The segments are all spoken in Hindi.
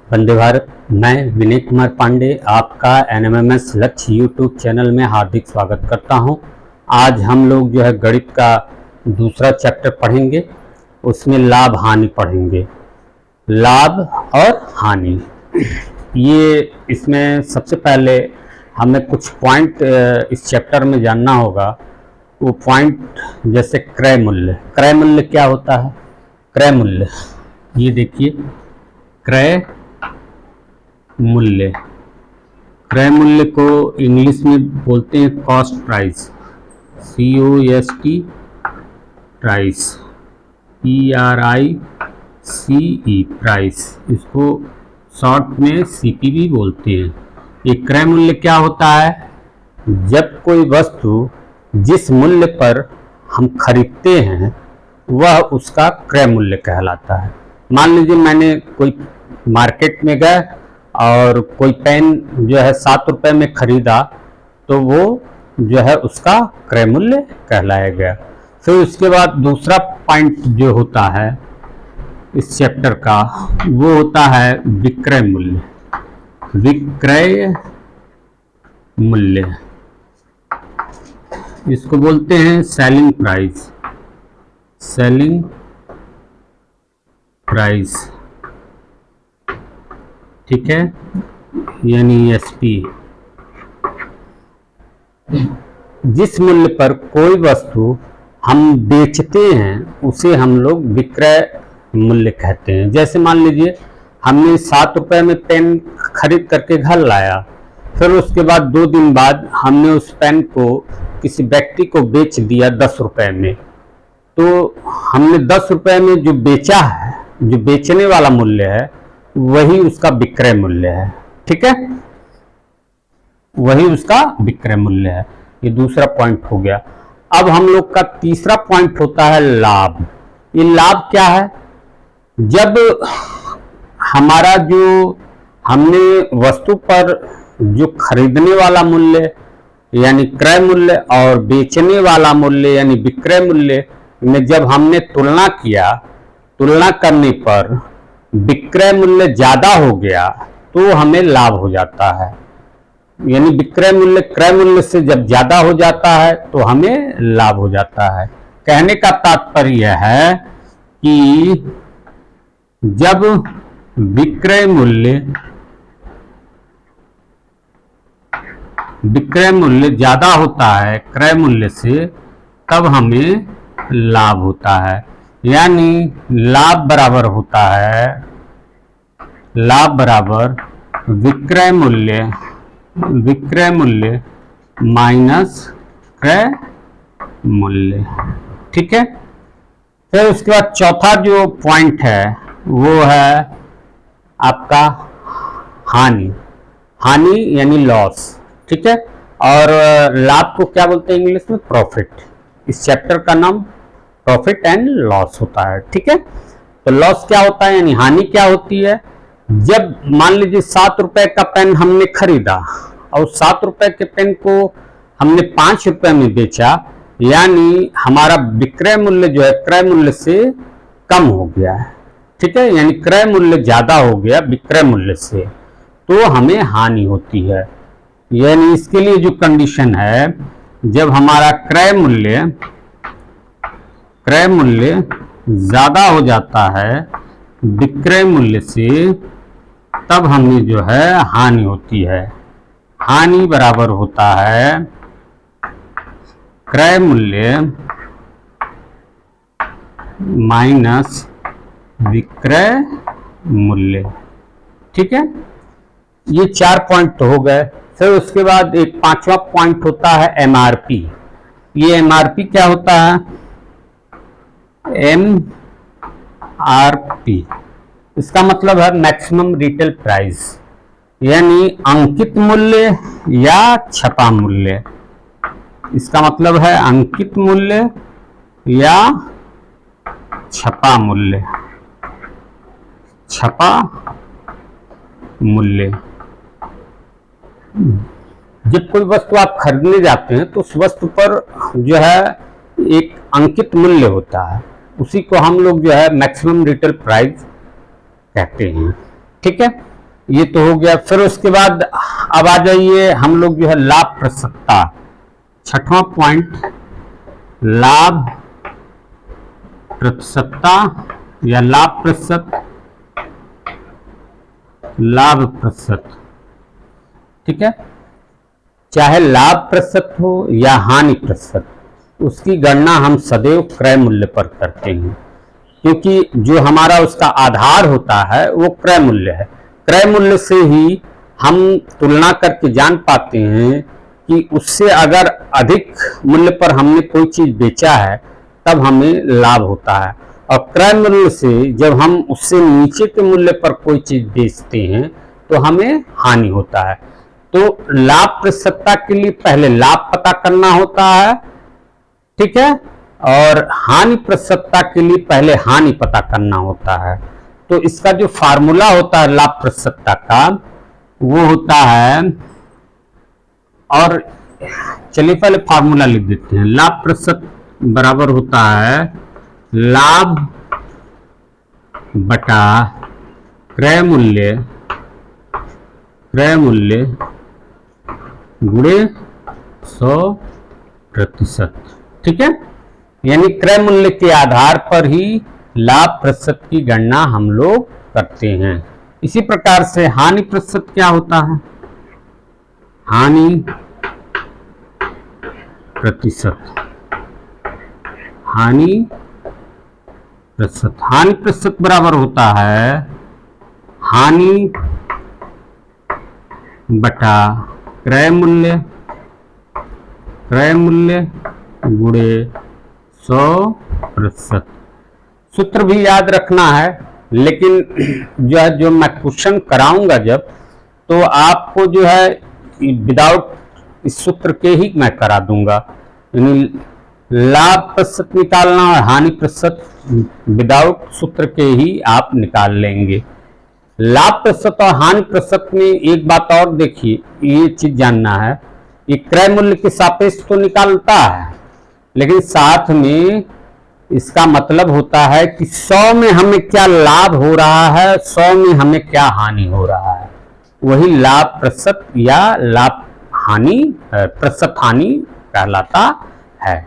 वंदे भारत। मैं विनय कुमार पांडे आपका एनएमएमएस लक्ष्य यूट्यूब चैनल में हार्दिक स्वागत करता हूं। आज हम लोग जो है गणित का दूसरा चैप्टर पढ़ेंगे, उसमें लाभ हानि पढ़ेंगे। लाभ और हानि, ये इसमें सबसे पहले हमें कुछ पॉइंट इस चैप्टर में जानना होगा। वो पॉइंट जैसे क्रय मूल्य। क्रय मूल्य क्या होता है? क्रय मूल्य, ये देखिए, क्रय मूल्य, क्रय मूल्य को इंग्लिश में बोलते हैं cost price, COST price, PRICE price, इसको शॉर्ट में CP भी बोलते हैं। ये क्रय मूल्य क्या होता है? जब कोई वस्तु जिस मूल्य पर हम खरीदते हैं वह उसका क्रय मूल्य कहलाता है। मान लीजिए मैंने कोई मार्केट में गया और कोई पेन जो है 7 रुपये में खरीदा, तो वो जो है उसका क्रय मूल्य कहलाया गया। फिर उसके बाद दूसरा पॉइंट जो होता है इस चैप्टर का, वो होता है विक्रय मूल्य। विक्रय मूल्य, इसको बोलते हैं सेलिंग प्राइस। सेलिंग प्राइस, ठीक है, यानी SP। जिस मूल्य पर कोई वस्तु हम बेचते हैं उसे हम लोग विक्रय मूल्य कहते हैं। जैसे मान लीजिए हमने 7 रुपये में पेन खरीद करके घर लाया, फिर उसके बाद 2 दिन बाद हमने उस पेन को किसी व्यक्ति को बेच दिया 10 रुपये में, तो हमने 10 रुपये में जो बेचा है, जो बेचने वाला मूल्य है, वही उसका विक्रय मूल्य है। ठीक है, वही उसका विक्रय मूल्य है। ये दूसरा पॉइंट हो गया। अब हम लोग का तीसरा पॉइंट होता है लाभ। ये लाभ क्या है? जब हमारा जो हमने वस्तु पर जो खरीदने वाला मूल्य यानी क्रय मूल्य और बेचने वाला मूल्य यानी विक्रय मूल्य में जब हमने तुलना किया, तुलना करने पर विक्रय मूल्य ज्यादा हो गया तो हमें लाभ हो जाता है। यानी विक्रय मूल्य क्रय मूल्य से जब ज्यादा हो जाता है तो हमें लाभ हो जाता है। कहने का तात्पर्य है कि जब विक्रय मूल्य ज्यादा होता है क्रय मूल्य से, तब हमें लाभ होता है। यानी लाभ बराबर होता है, लाभ बराबर विक्रय मूल्य माइनस क्रय मूल्य। ठीक है, फिर उसके बाद चौथा जो पॉइंट है वो है आपका हानि। हानि यानी लॉस। ठीक है, और लाभ को क्या बोलते हैं इंग्लिश में? प्रॉफिट। इस चैप्टर का नाम प्रॉफिट एंड लॉस होता है। ठीक है, तो लॉस क्या होता है यानी हानि क्या होती है? जब मान लीजिए 7 रुपए का पेन हमने खरीदा और 7 रुपए के पेन को हमने 5 रुपए में बेचा, यानी हमारा विक्रय मूल्य जो है क्रय मूल्य से कम हो गया है। ठीक है, यानी क्रय मूल्य ज्यादा हो गया विक्रय मूल्य से, तो हमें हानि होती है। यानी इसके लिए जो कंडीशन है, जब हमारा क्रय मूल्य ज्यादा हो जाता है विक्रय मूल्य से, तब हमें जो है हानि होती है। हानि बराबर होता है क्रय मूल्य माइनस विक्रय मूल्य। ठीक है, ये 4 पॉइंट तो हो गए। फिर उसके बाद एक 5वां पॉइंट होता है MRP। ये MRP क्या होता है? MRP, इसका मतलब है मैक्सिमम रिटेल प्राइस, यानी अंकित मूल्य या छपा मूल्य। इसका मतलब है अंकित मूल्य या छपा मूल्य। छपा मूल्य, जब कोई वस्तु आप खरीदने जाते हैं तो उस वस्तु पर जो है एक अंकित मूल्य होता है, उसी को हम लोग जो है मैक्सिमम रिटेल प्राइस कहते हैं। ठीक है, ये तो हो गया। फिर उसके बाद अब आ जाइए हम लोग जो है लाभप्रदता, छठवां पॉइंट, लाभ प्रतिशतता या लाभ प्रतिशत, लाभ प्रतिशत, ठीक है। चाहे लाभ प्रतिशत हो या हानि प्रतिशत, उसकी गणना हम सदैव क्रय मूल्य पर करते हैं, क्योंकि जो हमारा उसका आधार होता है वो क्रय मूल्य है। क्रय मूल्य से ही हम तुलना करके जान पाते हैं कि उससे अगर अधिक मूल्य पर हमने कोई चीज बेचा है तब हमें लाभ होता है, और क्रय मूल्य से जब हम उससे नीचे के मूल्य पर कोई चीज बेचते हैं तो हमें हानि होता है। तो लाभ प्रतिशतता के लिए पहले लाभ पता करना होता है, ठीक है, और हानि प्रतिशतता के लिए पहले हानि पता करना होता है। तो इसका जो फार्मूला होता है लाभ प्रतिशतता का वो होता है, और चलिए पहले फार्मूला लिख देते हैं। लाभ प्रतिशत बराबर होता है लाभ बटा क्रय मूल्य, क्रय मूल्य गुणे 100%, ठीक है। यानी क्रय मूल्य के आधार पर ही लाभ प्रतिशत की गणना हम लोग करते हैं। इसी प्रकार से हानि प्रतिशत क्या होता है, हानि प्रतिशत, हानि प्रतिशत, हानि प्रतिशत बराबर होता है हानि बटा क्रय मूल्य, क्रय मूल्य गुणे 100%। सूत्र भी याद रखना है, लेकिन जो मैं क्वेश्चन कराऊंगा जब, तो आपको जो है विदाउट इस सूत्र के ही मैं करा दूंगा। यानी लाभ प्रतिशत निकालना और हानि प्रतिशत विदाउट सूत्र के ही आप निकाल लेंगे। लाभ प्रतिशत और हानि प्रतिशत में एक बात और देखिए, ये चीज जानना है, ये क्रय मूल्य के सापेक्ष तो निकालता है, लेकिन साथ में इसका मतलब होता है कि 100 में हमें क्या लाभ हो रहा है, 100 में हमें क्या हानि हो रहा है, वही लाभ प्रतिशत या लाभ हानि प्रतिशत हानि कहलाता है।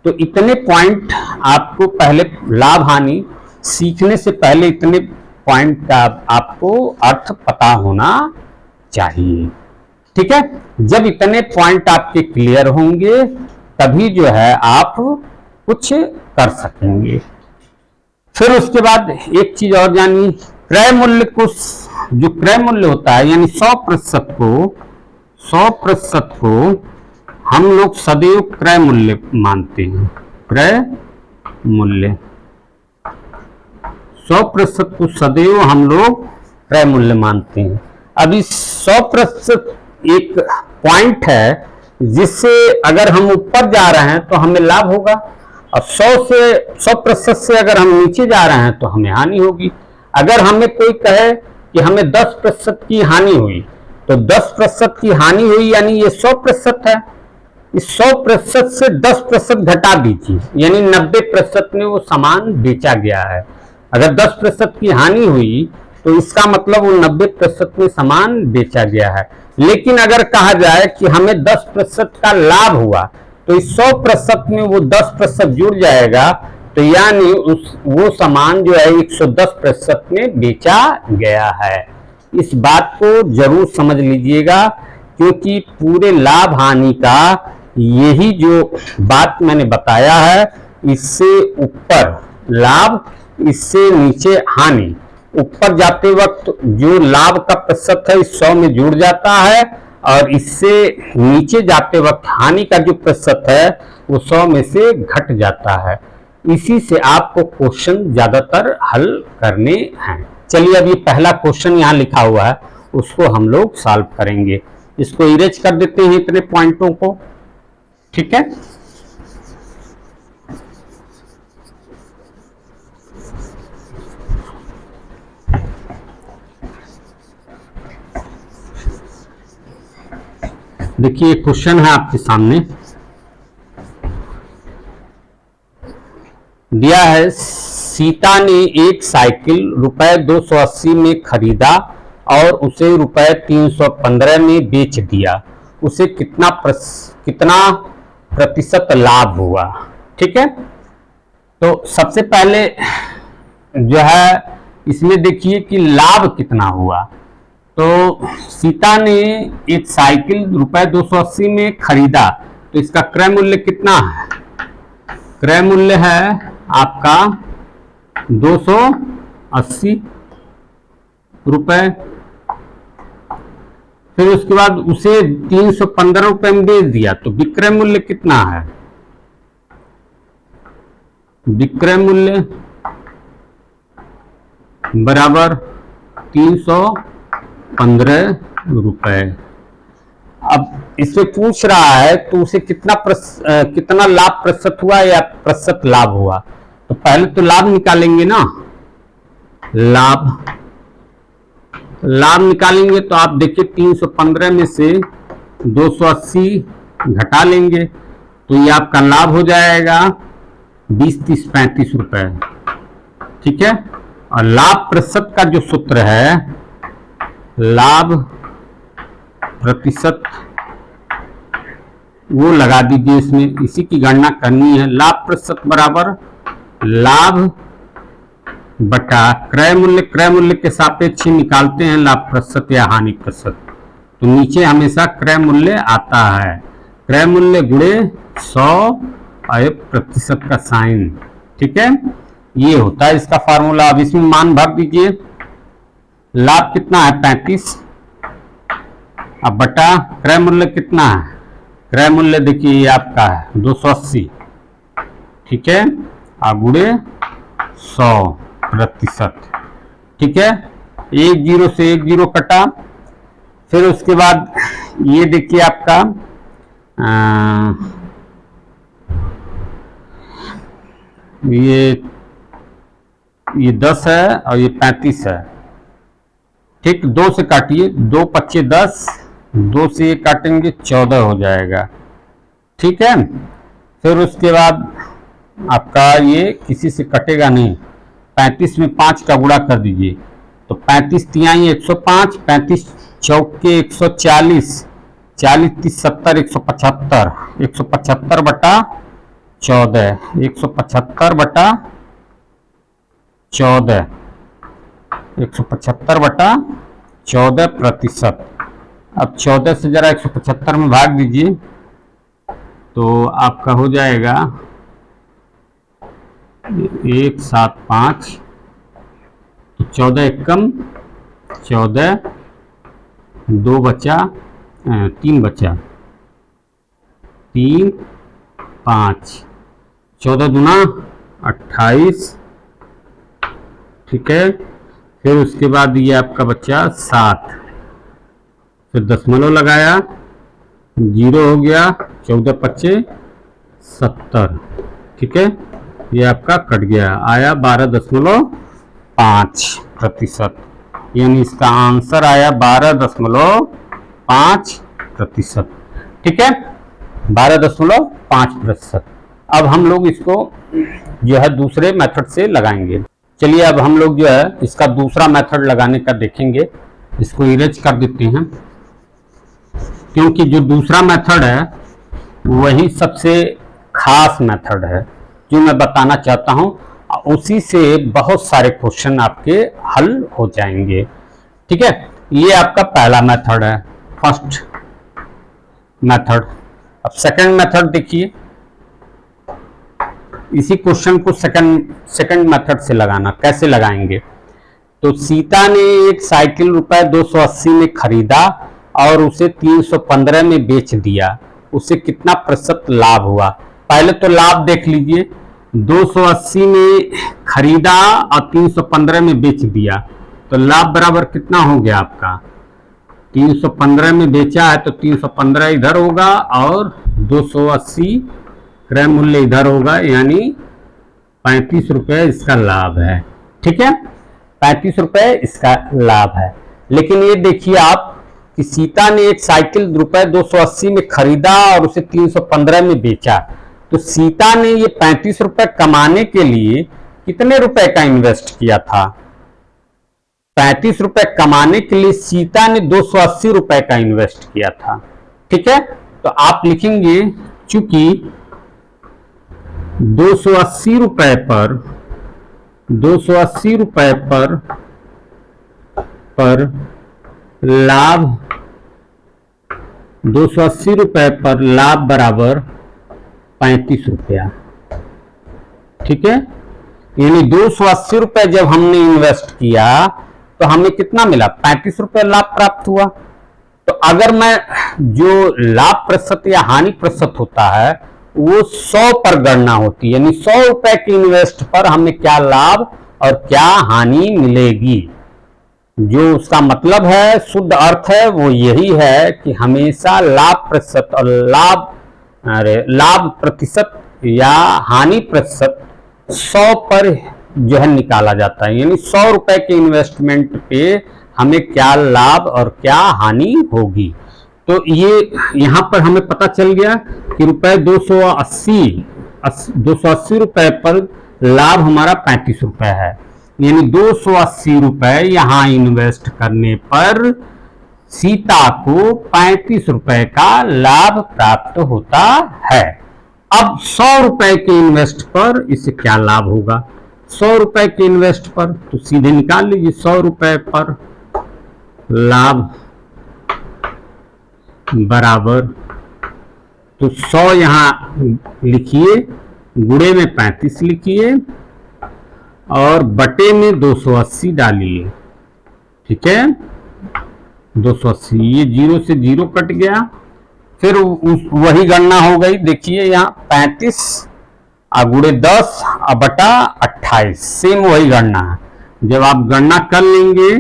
तो इतने पॉइंट आपको पहले लाभ हानि सीखने से पहले इतने पॉइंट का आपको अर्थ पता होना चाहिए, ठीक है। जब इतने पॉइंट आपके क्लियर होंगे तभी जो है आप कुछ कर सकेंगे। फिर उसके बाद एक चीज और जानिए, क्रय मूल्य को, जो क्रय मूल्य होता है यानी 100% को, 100% को हम लोग सदैव क्रय मूल्य मानते हैं, क्रय मूल्य 100% को सदैव हम लोग क्रय मूल्य मानते हैं। अब इस 100% एक पॉइंट है जिससे अगर हम ऊपर जा रहे हैं तो हमें लाभ होगा, और 100% से अगर हम नीचे जा रहे हैं तो हमें हानि होगी। अगर हमें कोई कहे कि हमें 10% की हानि हुई, तो 10% की हानि हुई यानी ये 100% है। इस 100% से 10% घटा दीजिए, यानी 90% में वो सामान बेचा गया है। अगर 10% की हानि हुई तो इसका मतलब वो 90% में सामान बेचा गया है। लेकिन अगर कहा जाए कि हमें 10% का लाभ हुआ, तो इस 100% में वो 10% जुड़ जाएगा, तो यानी वो सामान जो है 110% में बेचा गया है। इस बात को जरूर समझ लीजिएगा, क्योंकि पूरे लाभ हानि का यही जो बात मैंने बताया है, इससे ऊपर लाभ, इससे नीचे हानि, ऊपर जाते वक्त जो लाभ का प्रतिशत है 100 में जुड़ जाता है, और इससे नीचे जाते वक्त हानि का जो प्रतिशत है वो 100 में से घट जाता है। इसी से आपको क्वेश्चन ज्यादातर हल करने हैं। चलिए अब ये पहला क्वेश्चन यहाँ लिखा हुआ है, उसको हम लोग सॉल्व करेंगे। इसको इरेज कर देते हैं इतने पॉइंटों को, ठीक है। देखिए क्वेश्चन है आपके सामने दिया है, सीता ने एक साइकिल रुपए 280 में खरीदा और उसे रुपए 315 में बेच दिया, उसे कितना प्रतिशत लाभ हुआ। ठीक है, तो सबसे पहले जो है इसमें देखिए कि लाभ कितना हुआ। तो सीता ने एक साइकिल रुपए 280 में खरीदा, तो इसका क्रय मूल्य कितना है? क्रय मूल्य है आपका 280 रुपए। फिर उसके बाद उसे 315 रुपए में बेच दिया, तो विक्रय मूल्य कितना है? विक्रय मूल्य बराबर 315 रुपए। अब इसमें पूछ रहा है तो उसे कितना लाभ प्रतिशत हुआ या प्रतिशत लाभ हुआ। तो पहले तो लाभ निकालेंगे ना, लाभ निकालेंगे तो आप देखिए 315 में से 280 घटा लेंगे तो ये आपका लाभ हो जाएगा 20, 30, 35 रुपए। ठीक है, और लाभ प्रतिशत का जो सूत्र है, लाभ प्रतिशत, वो लगा दीजिए इसमें, इसी की गणना करनी है। लाभ प्रतिशत बराबर लाभ बटा क्रय मूल्य, क्रय मूल्य के सापेक्ष निकालते हैं लाभ प्रतिशत या हानि प्रतिशत, तो नीचे हमेशा क्रय मूल्य आता है। क्रय मूल्य गुणे 100 और प्रतिशत का साइन। ठीक है, ये होता है इसका फार्मूला। अब इसमें मान भर दीजिए, लाभ कितना है 35, अब बटा क्रय मूल्य कितना है? क्रय मूल्य देखिए ये आपका है 280। ठीक है, और गुणे 100 प्रतिशत। ठीक है, 1 0 से 1 0 कटा। फिर उसके बाद ये देखिए आपका ये 10 है और ये 35 है। ठीक, 2 से काटिए, 2 पच्चे 10, 2 से ये काटेंगे 14 हो जाएगा। ठीक है, फिर उसके बाद आपका ये किसी से कटेगा नहीं, 35 में 5 का गुणा कर दीजिए, तो 35 तिहाई 105, 35 चौके 140, 40 30 70 175, 175 बटा 14, 175 बटा 14, 175 बटा 14 प्रतिशत। अब 14 से जरा 175 में भाग दीजिए तो आपका हो जाएगा 175, तो 14 एकम 14, 2 बचा 3 बचा 3 5, 14 दूना 28। ठीक है, फिर उसके बाद ये आपका बच्चा 7, फिर दशमलव लगाया, 0 हो गया, 14 पच्चे 70। ठीक है, ये आपका कट गया, आया 12.5 प्रतिशत, यानी इसका आंसर आया 12.5 प्रतिशत। ठीक है, 12.5 प्रतिशत। अब हम लोग इसको जो है दूसरे मेथड से लगाएंगे। चलिए अब हम लोग जो है इसका दूसरा मेथड लगाने का देखेंगे। इसको इरेज कर देते हैं, क्योंकि जो दूसरा मेथड है वही सबसे खास मेथड है जो मैं बताना चाहता हूं, उसी से बहुत सारे क्वेश्चन आपके हल हो जाएंगे। ठीक है, ये आपका पहला मेथड है, फर्स्ट मेथड। अब सेकंड मेथड देखिए, इसी क्वेश्चन को सेकंड मेथड से लगाना। कैसे लगाएंगे? तो सीता ने एक साइकिल रुपए 280 में खरीदा और उसे 315 में बेच दिया, उसे कितना प्रतिशत लाभ हुआ? पहले तो लाभ देख लीजिए, 280 में खरीदा और 315 में बेच दिया, तो लाभ बराबर कितना हो गया आपका? 315 में बेचा है तो 315 इधर होगा और 280 क्रय मूल्य इधर होगा, यानी 35 रुपये इसका लाभ है। ठीक है, 35 रुपये इसका लाभ है। लेकिन ये देखिए आप कि सीता ने एक साइकिल रुपए 280 में खरीदा और उसे 315 में बेचा, तो सीता ने ये 35 रुपये कमाने के लिए कितने रुपए का इन्वेस्ट किया था? 35 रुपए कमाने के लिए सीता ने 280 रुपए का इन्वेस्ट किया था। ठीक है, तो आप लिखेंगे चूंकि 280 रुपए पर 280 रुपए पर लाभ 280 रुपए पर लाभ बराबर 35 रुपया। ठीक है, यानी 280 रुपए जब हमने इन्वेस्ट किया तो हमें कितना मिला, 35 रुपए लाभ प्राप्त हुआ। तो अगर मैं जो लाभ प्रतिशत या हानि प्रतिशत होता है वो 100 पर गणना होती है, यानी 100 रुपए के इन्वेस्ट पर हमें क्या लाभ और क्या हानि मिलेगी। जो उसका मतलब है, शुद्ध अर्थ है, वो यही है कि हमेशा लाभ प्रतिशत और लाभ प्रतिशत या हानि प्रतिशत 100 पर जो है निकाला जाता है, यानी 100 रुपए के इन्वेस्टमेंट पे हमें क्या लाभ और क्या हानि होगी। तो ये यहां पर हमें पता चल गया कि रुपए 280 रुपए पर लाभ हमारा 35 रुपए है, यानी 280 रुपए यहां इन्वेस्ट करने पर सीता को 35 रुपए का लाभ प्राप्त होता है। अब 100 रुपए के इन्वेस्ट पर इसे क्या लाभ होगा, 100 रुपए के इन्वेस्ट पर, तो सीधे निकाल लीजिए 100 रुपए पर लाभ बराबर, तो 100 यहां लिखिए, गुणे में 35 लिखिए और बटे में 280 डालिए। ठीक है, 280, ये 0 से 0 कट गया, फिर वही गणना हो गई। देखिए यहाँ 35 गुणे 10 बटा 28, सेम वही गणना है। जब आप गणना कर लेंगे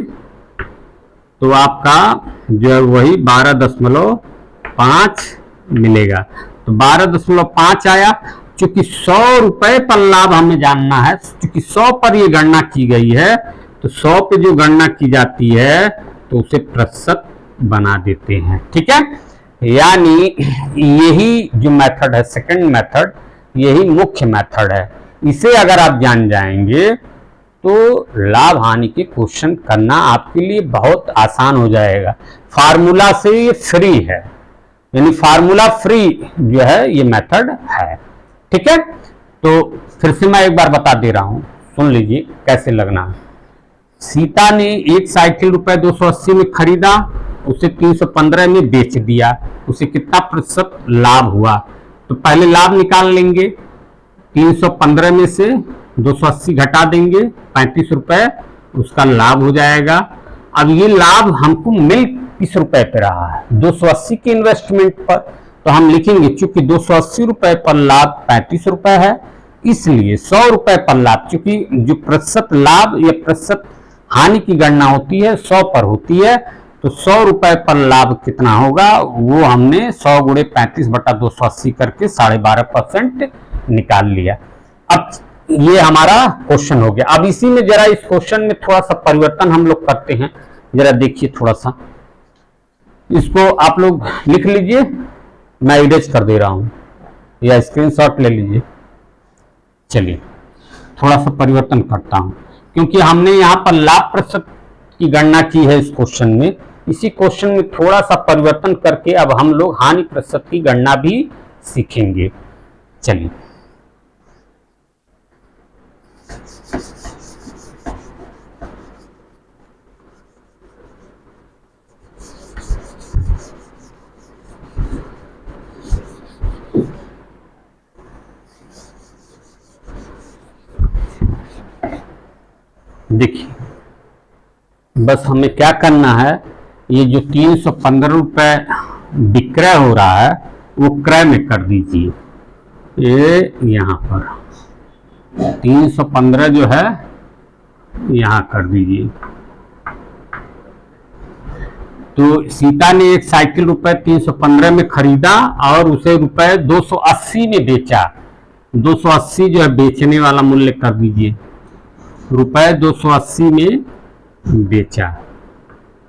तो आपका जो है वही 12.5 मिलेगा। तो 12.5 आया। चूंकि 100 रुपए पर लाभ हमें जानना है, चूंकि 100 पर ये गणना की गई है, तो 100 पे जो गणना की जाती है तो उसे प्रतिशत बना देते हैं। ठीक है, यानी यही जो मेथड है, सेकंड मेथड, यही मुख्य मेथड है। इसे अगर आप जान जाएंगे तो लाभ हानि के क्वेश्चन करना आपके लिए बहुत आसान हो जाएगा। फार्मूला से ये फ्री है, यानी फार्मूला फ्री जो है ये मेथड है। ठीक है, तो फिर से मैं एक बार बता दे रहा हूं, सुन लीजिए कैसे लगना है। सीता ने एक साइकिल रुपए 280 में खरीदा, उसे 315 में बेच दिया, उसे कितना प्रतिशत लाभ हुआ। तो पहले लाभ निकाल लेंगे, 315 में से 280 घटा देंगे, 35 रुपए उसका लाभ हो जाएगा। अब ये लाभ हमको मिल 30 रुपए पे रहा है 280 के इन्वेस्टमेंट पर, तो हम लिखेंगे चूंकि 280 रुपए पर लाभ 35 रुपए है, इसलिए 100 रुपए पर लाभ, चूंकि जो प्रतिशत लाभ या प्रतिशत हानि की गणना होती है 100 पर होती है, तो 100 रुपए पर लाभ कितना होगा वो हमने 100 गुणे 35 बटा 280 करके 12.5% निकाल लिया। अब ये हमारा क्वेश्चन हो गया। अब इसी में जरा इस क्वेश्चन में थोड़ा सा परिवर्तन हम लोग करते हैं, जरा देखिए थोड़ा सा, इसको आप लोग लिख लीजिए, मैं इरेज कर दे रहा हूं या स्क्रीनशॉट ले लीजिए। चलिए थोड़ा सा परिवर्तन करता हूं, क्योंकि हमने यहां पर लाभ प्रतिशत की गणना की है इस क्वेश्चन में, इसी क्वेश्चन में थोड़ा सा परिवर्तन करके अब हम लोग हानि प्रतिशत की गणना भी सीखेंगे। चलिए देखिए, बस हमें क्या करना है, ये जो 315 रुपए विक्रय हो रहा है वो क्रय में कर दीजिए। ये यहां पर 315 जो है यहां कर दीजिए। तो सीता ने एक साइकिल रुपए 315 में खरीदा और उसे रुपए 280 में बेचा। 280 जो है बेचने वाला मूल्य कर दीजिए, रुपए 280 में बेचा,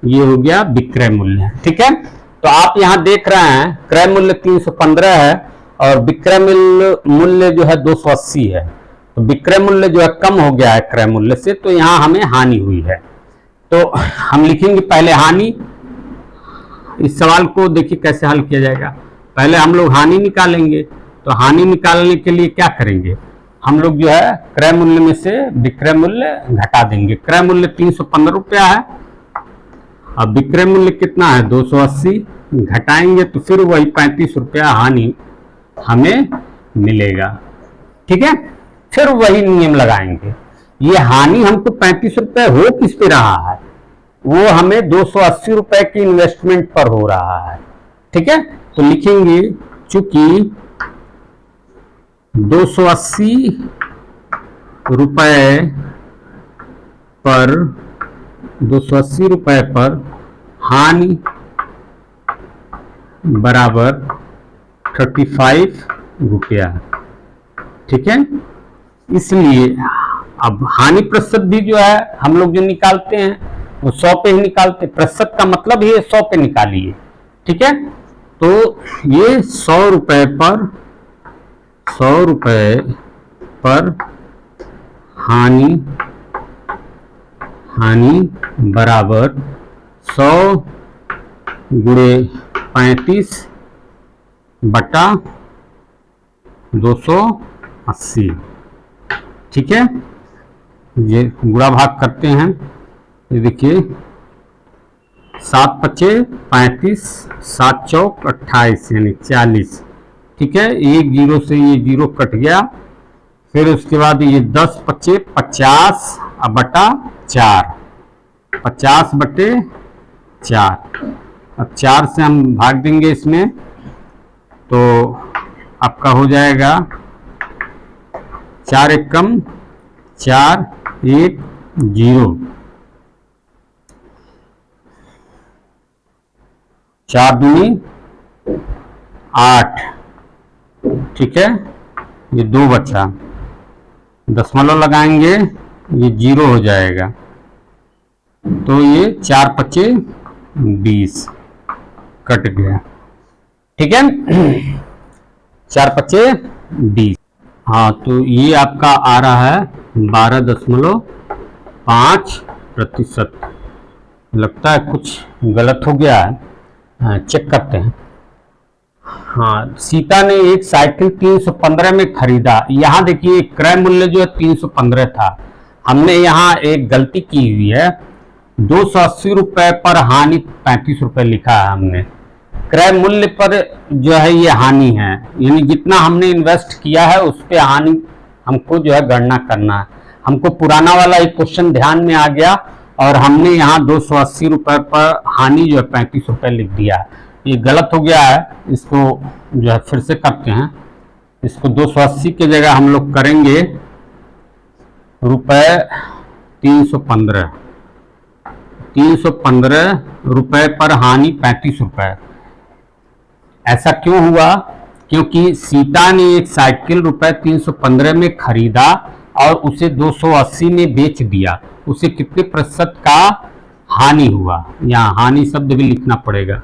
ये हो गया विक्रय मूल्य। ठीक है, तो आप यहां देख रहे हैं क्रय मूल्य 315 है और विक्रय मूल्य जो है 280 है, तो विक्रय मूल्य जो है कम हो गया है क्रय मूल्य से, तो यहां हमें हानि हुई है। तो हम लिखेंगे पहले हानि। इस सवाल को देखिए कैसे हल किया जाएगा। पहले हम लोग हानि निकालेंगे। तो हानि निकालने के लिए क्या करेंगे, हम लोग जो है क्रय मूल्य में से विक्रय मूल्य घटा देंगे। क्रय मूल्य 315 रुपया है, अब विक्रय मूल्य कितना है 280, घटाएंगे तो फिर वही 35 रुपया हानि हमें मिलेगा। ठीक है, फिर वही नियम लगाएंगे। ये हानि हमको 35 रुपए हो किस पे रहा है, वो हमें 280 रुपए की इन्वेस्टमेंट पर हो रहा है। ठीक है, तो लिखेंगे चूंकि 280 रुपए पर 280 रुपए पर हानि बराबर 35 रुपया। ठीक है, इसलिए अब हानि प्रतिशत भी जो है हम लोग जो निकालते हैं वो 100 पे ही निकालते, प्रतिशत का मतलब ही 100 पे निकालिए। ठीक है, तो ये 100 रुपए पर हानि बराबर 100 गुणे 35 बटा 280। ठीक है, ये गुणा भाग करते हैं। ये देखिए 7 पचे 35, 7 चौक 28 यानी 40। ठीक है, एक जीरो से ये जीरो कट गया, फिर उसके बाद ये 10 पचे 50 बटा 4, 50 बटे 4। अब 4 से हम भाग देंगे इसमें, तो आपका हो जाएगा 4 एकम 4 1 0, 4 दूनी 8। ठीक है, ये 2 बचा, दशमलव लगाएंगे ये 0 हो जाएगा, तो ये 4 पचे 20 कट गया। ठीक है, 4 पचे 20। हाँ, तो ये आपका आ रहा है 12.5%। लगता है कुछ गलत हो गया है, चेक करते हैं। हाँ, सीता ने एक साइकिल 315 में खरीदा। यहाँ देखिए क्रय मूल्य जो है 315 था, हमने यहाँ एक गलती की हुई है, 280 रुपए पर हानि 35 रुपए लिखा है हमने। क्रय मूल्य पर जो है ये हानि है, यानी जितना हमने इन्वेस्ट किया है उस पे हानि हमको जो है गणना करना है। हमको पुराना वाला एक क्वेश्चन ध्यान में आ गया और हमने यहाँ 280 रुपए पर हानि जो है 35 रुपए लिख दिया। ये गलत हो गया है, इसको जो है फिर से करते हैं। इसको 280 की जगह हम लोग करेंगे रुपए 315 रुपए पर हानि 35 रुपए। ऐसा क्यों हुआ, क्योंकि सीता ने एक साइकिल रुपए 315 में खरीदा और उसे 280 में बेच दिया। उसे कितने प्रतिशत का हानि हुआ, यहाँ हानि शब्द भी लिखना पड़ेगा।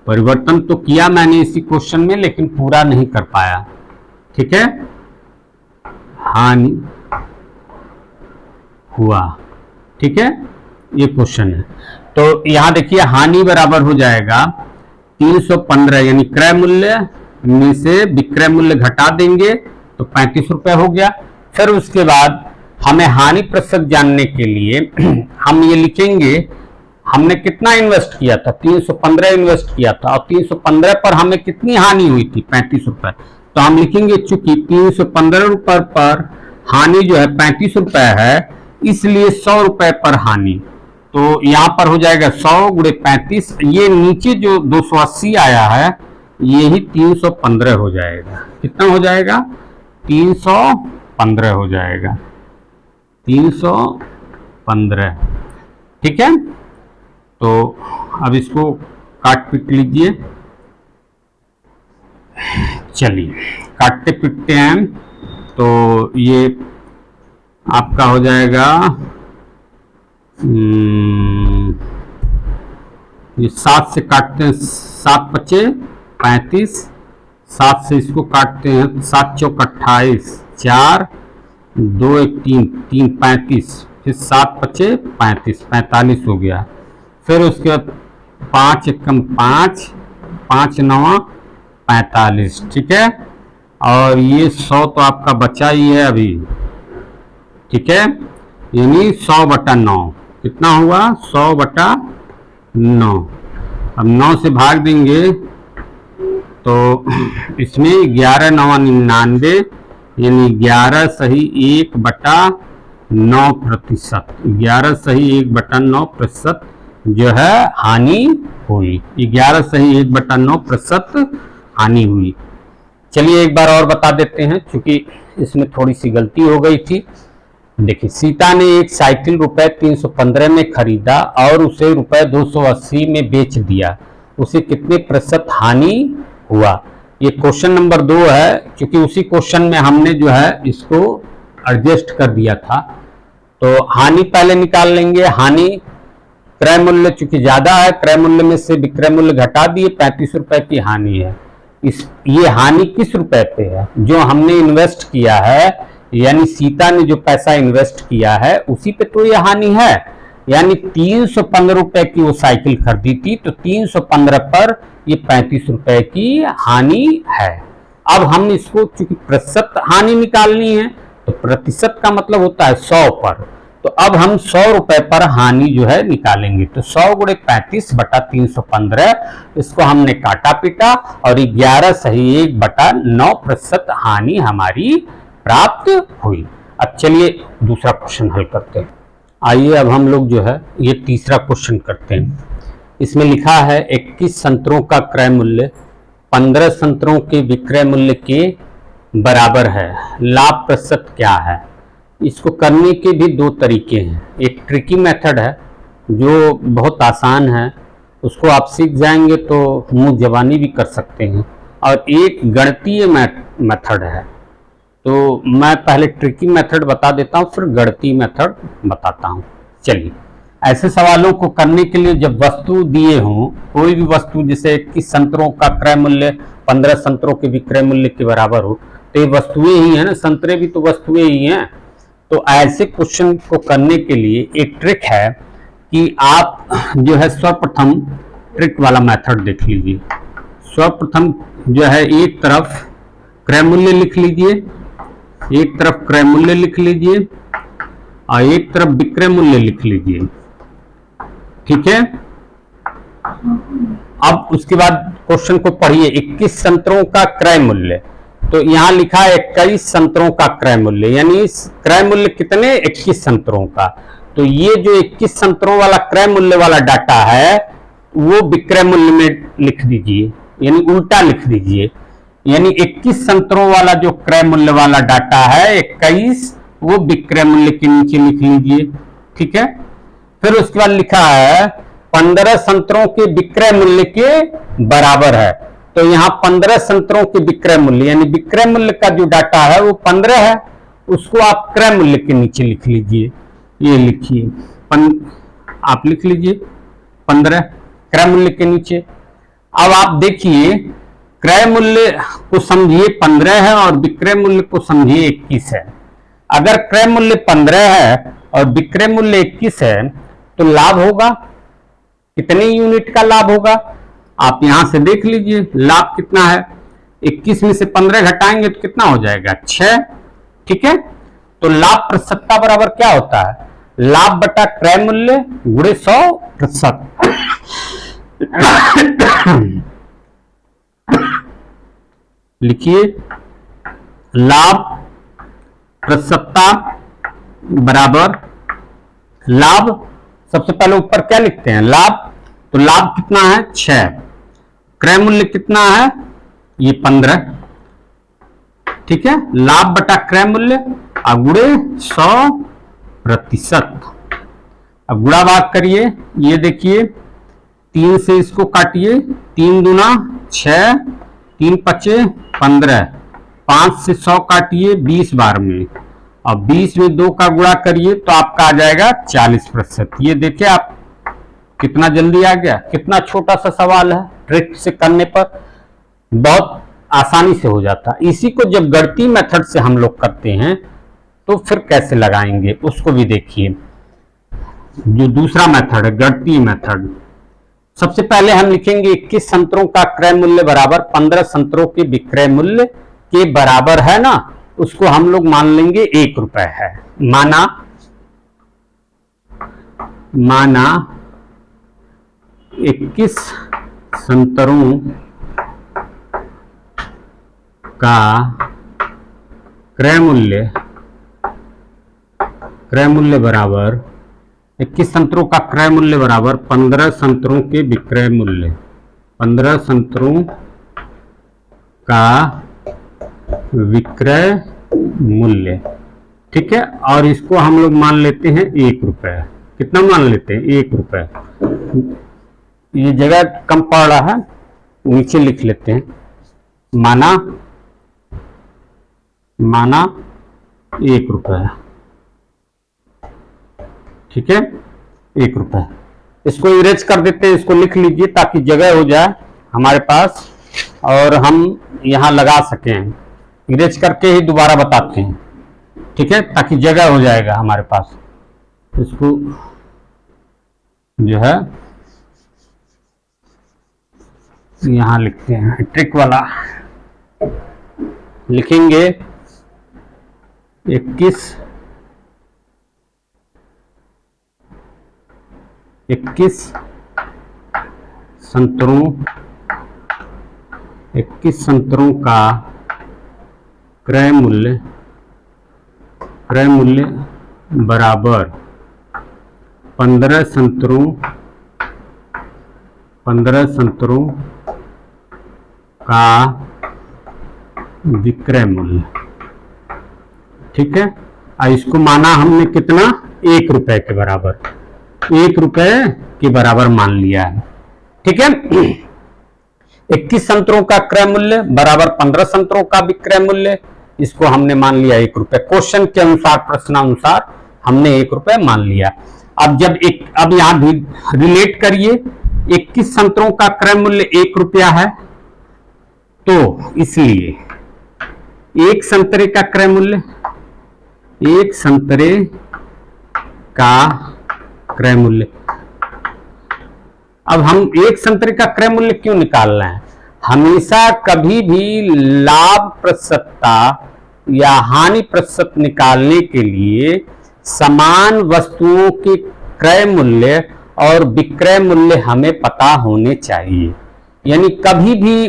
परिवर्तन तो किया मैंने इसी क्वेश्चन में, लेकिन पूरा नहीं कर पाया। ठीक है, हानि हुआ। ठीक है, ये क्वेश्चन है। तो यहां देखिए हानि बराबर हो जाएगा 315, यानी क्रय मूल्य में से विक्रय मूल्य घटा देंगे तो 35 रुपए हो गया। फिर उसके बाद हमें हानि प्रतिशत जानने के लिए हम ये लिखेंगे हमने कितना इन्वेस्ट किया था, 315 इन्वेस्ट किया था, और 315 पर हमें कितनी हानि हुई थी 35 रुपए। तो हम लिखेंगे चूंकि 315 रुपए पर हानि जो है 35 रुपए है, इसलिए 100 रुपए पर हानि। तो यहां पर हो जाएगा 100 गुणे 35, ये नीचे जो 280 आया है ये ही 315 हो जाएगा। कितना हो जाएगा, 315 हो जाएगा, 315। ठीक है, तो अब इसको काट पीट लीजिए। चलिए काटते पीटते हैं, तो ये आपका हो जाएगा ये 7 से काटते हैं, 7 पचे 35, 7 से इसको काटते हैं, 7 चौक 28, 4 2 1 3 3 35, फिर 7 पचे 35, 45 हो गया। फिर उसके बाद 5 एकम 5, 5 9 45, ठीक है। और ये 100 तो आपका बचा ही है अभी, ठीक है, यानी 100/9 कितना हुआ, 100/9। अब 9 से भाग देंगे तो इसमें 11 9 99, यानी 11 सही 1/9%, 11 सही 1/9% जो है हानि हुई। 11 सही 1/9% हानि हुई। चलिए एक बार और बता देते हैं, क्योंकि इसमें थोड़ी सी गलती हो गई थी। देखिए, सीता ने एक साइकिल रुपए 315 में खरीदा और उसे रुपए 280 में बेच दिया, उसे कितने प्रतिशत हानि हुआ। ये क्वेश्चन नंबर 2 है, क्योंकि उसी क्वेश्चन में हमने जो है इसको एडजस्ट कर दिया था। तो हानि पहले निकाल लेंगे। हानि क्रय मूल्य चूंकि ज्यादा है, क्रय मूल्य में से विक्रय मूल्य घटा दिए, 35 रुपए की हानि है। ये हानि किस रुपए पे है, जो हमने इन्वेस्ट किया है, यानी सीता ने जो पैसा इन्वेस्ट किया है उसी पे तो ये हानि है। यानी 315 रुपए की वो साइकिल खरीदी थी, तो 315 पर ये 35 रुपए की हानि है। अब हम इसको चूंकि प्रतिशत हानि निकालनी है, तो प्रतिशत का मतलब होता है 100 पर। तो अब हम 100 रुपए पर हानि जो है निकालेंगे। तो 100 × 35/315, इसको हमने काटा पीटा और 11 सही 1/9% हानि हमारी प्राप्त हुई। अब चलिए दूसरा क्वेश्चन हल करते हैं। आइए अब हम लोग जो है ये तीसरा क्वेश्चन करते हैं। इसमें लिखा है 21 संतरों का क्रय मूल्य 15 संतरों के विक्रय मूल्य के बराबर है, लाभ प्रतिशत क्या है। इसको करने के भी 2 तरीके हैं। एक ट्रिकी मेथड है जो बहुत आसान है, उसको आप सीख जाएंगे तो मुंह जबानी भी कर सकते हैं, और एक गणितीय मेथड है। तो मैं पहले ट्रिकी मेथड बता देता हूँ, फिर गणितीय मेथड बताता हूँ। चलिए, ऐसे सवालों को करने के लिए जब वस्तु दिए हों, कोई भी वस्तु, जैसे 21 संतरों का क्रय मूल्य 15 संतरों के विक्रय मूल्य के बराबर हो, तो ये वस्तुएं ही है ना, संतरे भी तो वस्तुएं ही हैं। तो ऐसे क्वेश्चन को करने के लिए एक ट्रिक है कि आप जो है सर्वप्रथम ट्रिक वाला मेथड देख लीजिए। सर्वप्रथम जो है एक तरफ क्रय मूल्य लिख लीजिए, एक तरफ क्रय मूल्य लिख लीजिए और एक तरफ विक्रय मूल्य लिख लीजिए, ठीक है। अब उसके बाद क्वेश्चन को पढ़िए। 21 संतरों का क्रय मूल्य, तो यहां लिखा है 21 संतरों का क्रय मूल्य, यानी क्रय मूल्य कितने, 21 संतरों का। तो ये जो 21 संतरों वाला क्रय मूल्य वाला डाटा है वो विक्रय मूल्य में लिख दीजिए, यानी उल्टा लिख दीजिए। यानी 21 संतरों वाला जो क्रय मूल्य वाला डाटा है 21, वो विक्रय मूल्य के नीचे लिख लीजिए, ठीक है। फिर उसके बाद लिखा है 15 संतरों के विक्रय मूल्य के बराबर है। तो यहाँ 15 संतरों के विक्रय मूल्य, यानी विक्रय मूल्य का जो डाटा है वो 15 है, उसको आप क्रय मूल्य के नीचे लिख लीजिए। ये लिखिए, आप लिख लीजिए 15 क्रय मूल्य के नीचे। अब आप देखिए, क्रय मूल्य को समझिए 15 है और विक्रय मूल्य को समझिए 21 है। अगर क्रय मूल्य 15 है और विक्रय मूल्य 21 है, तो लाभ होगा कितने यूनिट का लाभ होगा, आप यहां से देख लीजिए। लाभ कितना है, 21 में से 15 घटाएंगे तो कितना हो जाएगा, 6, ठीक है। तो लाभ प्रतिशतता बराबर क्या होता है, लाभ बटा क्रय मूल्य गुणे 100%। लिखिए, लाभ प्रतिशतता बराबर, लाभ सबसे पहले ऊपर क्या लिखते हैं, लाभ। तो लाभ कितना है, 6। क्रय मूल्य कितना है, ये 15, ठीक है। लाभ बटा क्रय मूल्य गुणे 100%। अब गुणा भाग करिए, ये देखिए 3 से इसको काटिए, 3 दूना 6, 3 पचे 15, 5 से 100 काटिए 20 बार में, और 20 में 2 का गुणा करिए तो आपका आ जाएगा 40%। ये देखिए आप कितना जल्दी आ गया, कितना छोटा सा सवाल है, ट्रिक से करने पर बहुत आसानी से हो जाता है। इसी को जब गणितीय मेथड से हम लोग करते हैं तो फिर कैसे लगाएंगे उसको भी देखिए। जो दूसरा मेथड है, गणितीय मेथड, सबसे पहले हम लिखेंगे 21 संतरों का क्रय मूल्य बराबर 15 संतरों के विक्रय मूल्य के बराबर है ना, उसको हम लोग मान लेंगे 1 रुपए है। माना 21 संतरों का क्रय मूल्य बराबर 21 संतरों का क्रय मूल्य बराबर 15 संतरों के विक्रय मूल्य, 15 संतरों का विक्रय मूल्य, ठीक है। और इसको हम लोग मान लेते हैं 1 रुपए। कितना मान लेते हैं? 1 रुपए। ये जगह कम पड़ रहा है, नीचे लिख लेते हैं। माना 1 रुपए, ठीक है, 1 रुपए। इसको इरेज कर देते हैं, इसको लिख लीजिए ताकि जगह हो जाए हमारे पास और हम यहां लगा सकें। इरेज करके ही दोबारा बताते हैं, ठीक है, ताकि जगह हो जाएगा हमारे पास। इसको जो है यहां लिखते हैं, ट्रिक वाला लिखेंगे 21 संतरों का क्रय मूल्य बराबर 15 संतरों का विक्रय मूल्य, ठीक है। और इसको माना हमने कितना? 1 रुपए के बराबर, 1 रुपए के बराबर मान लिया है, ठीक है। 21 संतरों का क्रय मूल्य बराबर 15 संतरों का विक्रय मूल्य, इसको हमने मान लिया 1 रुपए। क्वेश्चन के अनुसार, प्रश्नानुसार हमने 1 रुपए मान लिया। अब यहां भी रिलेट करिए, 21 संतरों का क्रय मूल्य 1 रुपया है, तो इसलिए 1 संतरे का क्रय मूल्य, 1 संतरे का क्रय मूल्य। अब हम 1 संतरे का क्रय मूल्य क्यों निकाल रहे हैं? हमेशा कभी भी लाभ प्रतिशतता या हानि प्रतिशत निकालने के लिए समान वस्तुओं के क्रय मूल्य और विक्रय मूल्य हमें पता होने चाहिए। यानी कभी भी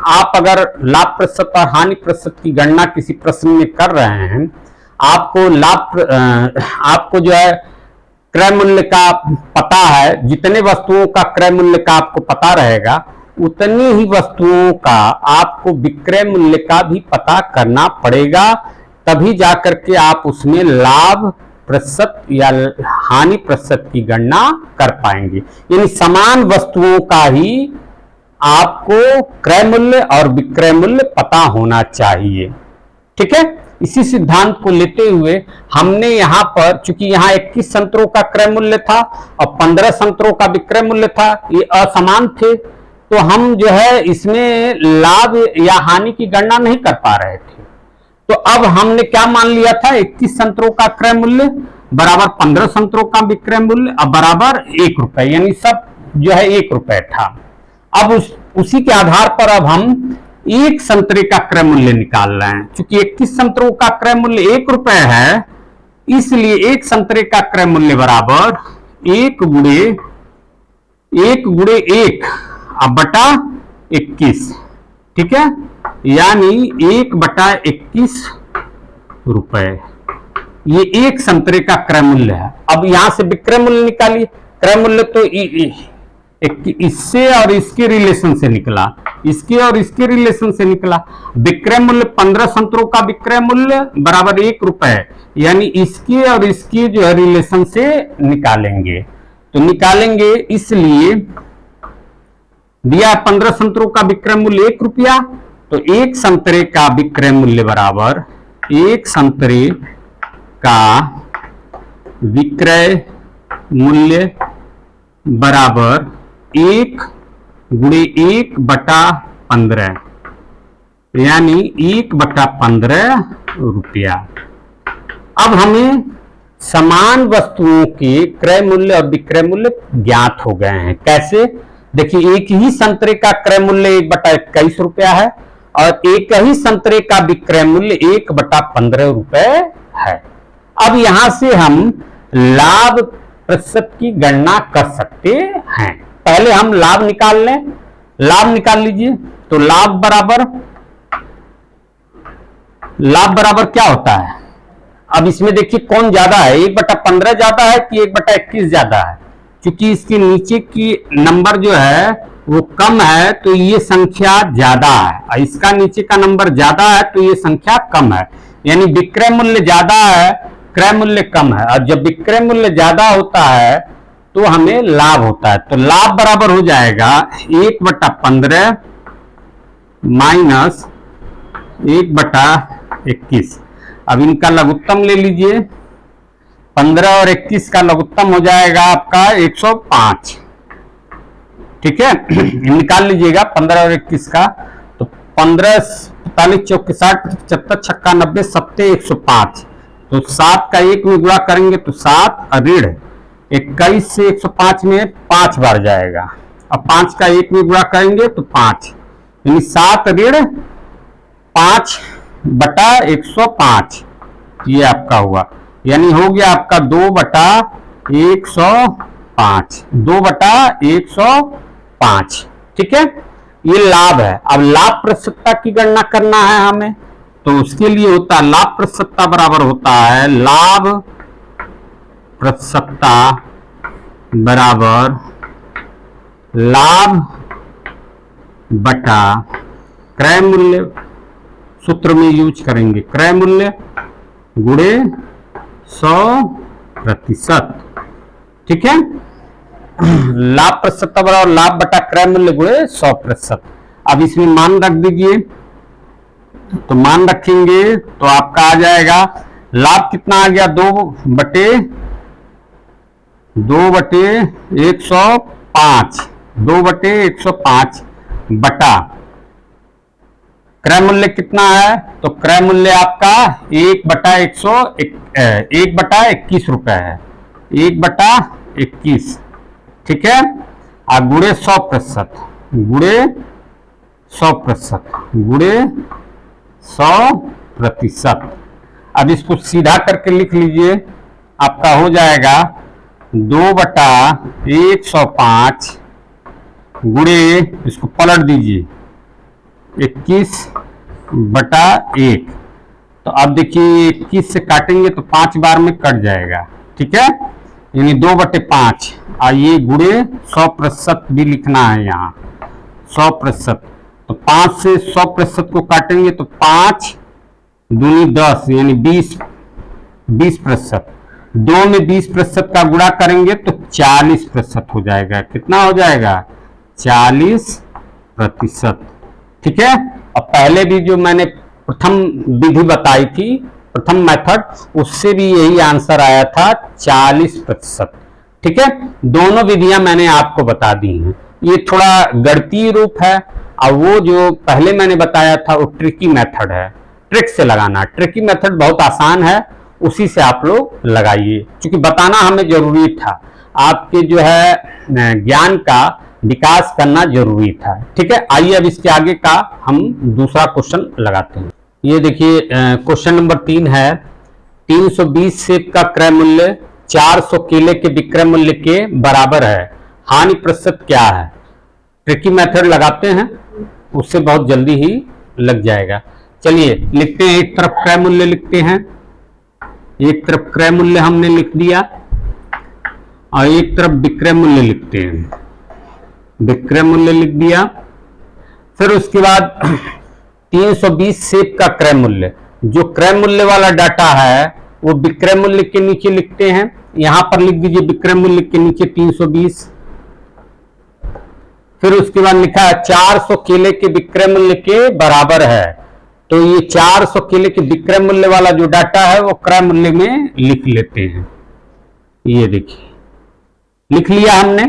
आप अगर लाभ प्रतिशत और हानि प्रतिशत की गणना किसी प्रश्न में कर रहे हैं, आपको जो है क्रय मूल्य का पता है, जितने वस्तुओं का क्रय मूल्य का आपको पता रहेगा, उतनी ही वस्तुओं का आपको विक्रय मूल्य का भी पता करना पड़ेगा, तभी जाकर के आप उसमें लाभ प्रतिशत या हानि प्रतिशत की गणना कर पाएंगे। यानी समान वस्तुओं का ही आपको क्रय मूल्य और विक्रय मूल्य पता होना चाहिए, ठीक है। इसी सिद्धांत को लेते हुए हमने यहां पर, चूंकि यहां 21 संतरों का क्रय मूल्य था और 15 संतरों का विक्रय मूल्य था, ये असमान थे, तो हम जो है इसमें लाभ या हानि की गणना नहीं कर पा रहे थे। तो अब हमने क्या मान लिया था? 21 संतरों का क्रय मूल्य बराबर 15 संतरों का विक्रय मूल्य अब बराबर 1 रुपए, यानी सब जो है 1 रुपए था। अब उसी के आधार पर अब हम 1 संतरे का क्रय मूल्य निकाल रहे हैं। चूंकि 21 संतरों का क्रय मूल्य 1 रुपए है, इसलिए 1 संतरे का क्रय मूल्य बराबर 1 गुणे 1 अब बटा 21, ठीक है, यानी 1/21 रुपए। ये 1 संतरे का क्रय मूल्य है। अब यहां से विक्रय मूल्य निकालिए। क्रय मूल्य तो इससे और इसके रिलेशन से निकला, इसके और इसके रिलेशन से निकला। विक्रय मूल्य 15 संतरों का विक्रय मूल्य बराबर 1 रुपए, यानी इसके और इसके जो है रिलेशन से निकालेंगे। तो निकालेंगे, इसलिए दिया 15 संतरों का विक्रय मूल्य 1 रुपया, तो 1 संतरे का विक्रय मूल्य बराबर 1 संतरे का विक्रय मूल्य बराबर 1 गुणे 1/15, यानी 1/15 रुपया। अब हमें समान वस्तुओं के क्रय मूल्य और विक्रय मूल्य ज्ञात हो गए हैं। कैसे? देखिए, एक ही संतरे का क्रय मूल्य 1/21 रुपया है और एक ही संतरे का विक्रय मूल्य 1/15 रुपए है। अब यहां से हम लाभ प्रतिशत की गणना कर सकते हैं। पहले हम लाभ निकाल लें। लाभ निकाल लीजिए। तो लाभ बराबर क्या होता है? अब इसमें देखिए कौन ज्यादा है, 1/15 ज्यादा है कि 1/21 ज्यादा है? क्योंकि इसके नीचे की नंबर जो है वो कम है तो ये संख्या ज्यादा है, और इसका नीचे का नंबर ज्यादा है तो ये संख्या कम है। यानी विक्रय मूल्य ज्यादा है, क्रय मूल्य कम है, और जब विक्रय मूल्य ज्यादा होता है तो हमें लाभ होता है। तो लाभ बराबर हो जाएगा 1/15 माइनस 1/21। अब इनका लघुत्तम ले लीजिए। 15 और 21 का लघुत्तम हो जाएगा आपका 105। ठीक है, निकाल लीजिएगा 15 और 21 का। तो 15 45 चौके 60 75 छक्का 90 सत्ते 105। तो 7 का 1 में गुणा करेंगे तो 7 ऋण 21 से 105 में 5 बार जाएगा। अब 5 का 1 में गुणा करेंगे तो 5, यानी 7 ऋण 5/105 ये आपका हुआ। यानी हो गया आपका 2/105, 2/105। ठीक है, ये लाभ है। अब लाभ प्रतिशतता की गणना करना है हमें, तो उसके लिए होता है लाभ प्रतिशतता बराबर होता है लाभ प्रतिशतता बराबर लाभ बटा क्रय मूल्य। सूत्र में यूज करेंगे क्रय मूल्य गुणे 100%। ठीक है, लाभ प्रतिशतता बराबर लाभ बटा क्रय मूल्य गुणे 100%। अब इसमें मान रख दीजिए। तो मान रखेंगे तो आपका आ जाएगा लाभ कितना आ गया, 2/105, 2/105 बटा क्रय मूल्य कितना है, तो क्रय मूल्य आपका 1/21 रुपए है, 1/21। ठीक है, और गुणे 100%, गुणे 100%। अब इसको सीधा करके लिख लीजिए। आपका हो जाएगा 2/105 गुणे, इसको पलट दीजिए, 21/1। तो अब देखिए 21 से काटेंगे तो 5 बार में कट जाएगा। ठीक है, यानी 2/5। और ये गुणे 100% भी लिखना है यहाँ, 100%। तो 5 से 100% को काटेंगे तो 5 दूनी 10, यानी 20%। 2 में 20% का गुणा करेंगे तो 40% हो जाएगा। कितना हो जाएगा? 40%। ठीक है, और पहले भी जो मैंने प्रथम विधि बताई थी, प्रथम मेथड, उससे भी यही आंसर आया था 40%। ठीक है, दोनों विधियां मैंने आपको बता दी हैं। ये थोड़ा गणितीय रूप है, और वो जो पहले मैंने बताया था वो ट्रिकी मेथड है, ट्रिक से लगाना। ट्रिकी मेथड बहुत आसान है, उसी से आप लोग लगाइए, क्योंकि बताना हमें जरूरी था, आपके जो है ज्ञान का विकास करना जरूरी था। ठीक है, आइए अब इसके आगे का हम दूसरा क्वेश्चन लगाते हैं। ये देखिए क्वेश्चन नंबर 3 है। 320 सेब का क्रय मूल्य 400 केले के विक्रय मूल्य के बराबर है, हानि प्रतिशत क्या है? ट्रिकी मेथड लगाते हैं, उससे बहुत जल्दी ही लग जाएगा। चलिए लिखते हैं, एक तरफ क्रय मूल्य लिखते हैं, एक तरफ क्रय मूल्य हमने लिख दिया और एक तरफ विक्रय मूल्य लिखते हैं। विक्रय मूल्य लिख दिया। फिर उसके बाद 320 सेब का क्रय मूल्य, जो क्रय मूल्य वाला डाटा है वो विक्रय मूल्य के नीचे लिखते हैं। यहां पर लिख दीजिए विक्रय मूल्य के नीचे 320। फिर उसके बाद लिखा है 400 केले के विक्रय मूल्य के बराबर है, तो ये 400 केले के विक्रय मूल्य वाला जो डाटा है वो क्रय मूल्य में लिख लेते हैं। ये देखिए लिख लिया हमने।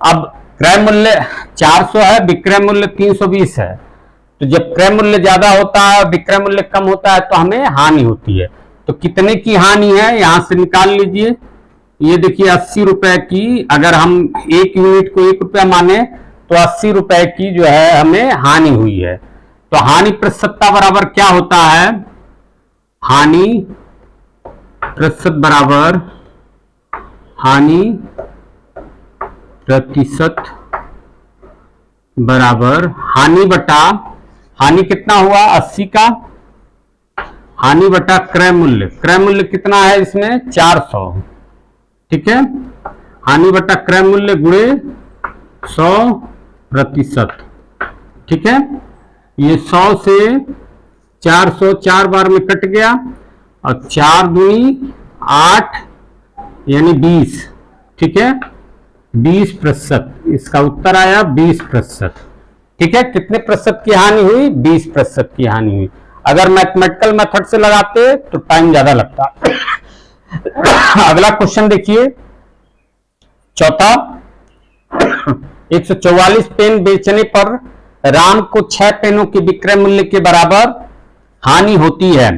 अब क्रय मूल्य 400 है, विक्रय मूल्य 320 है, तो जब क्रय मूल्य ज्यादा होता है विक्रय मूल्य कम होता है तो हमें हानि होती है। तो कितने की हानि है यहां से निकाल लीजिए। ये देखिए 80 रुपए की, अगर हम एक यूनिट को 1 रुपया माने तो 80 रुपए की जो है हमें हानि हुई है। तो हानि प्रतिशतता बराबर क्या होता है, हानि प्रतिशत बराबर हानि प्रतिशत बराबर हानि बटा, हानि कितना हुआ 80 का, हानि बटा क्रय मूल्य, क्रय मूल्य कितना है इसमें 400, ठीक है, हानि बटा क्रय मूल्य गुणे 100%, ठीक है। ये 100 से 400 4 बार में कट गया और 4 दूनी 8 यानी 20, ठीक है, 20%, इसका उत्तर आया 20%, ठीक है। कितने प्रतिशत की हानि हुई, 20% की हानि हुई। अगर मैथमेटिकल मेथड से लगाते तो टाइम ज्यादा लगता। अगला क्वेश्चन देखिए, चौथा, 144 पेन बेचने पर राम को 6 पेनों के विक्रय मूल्य के बराबर हानि होती है।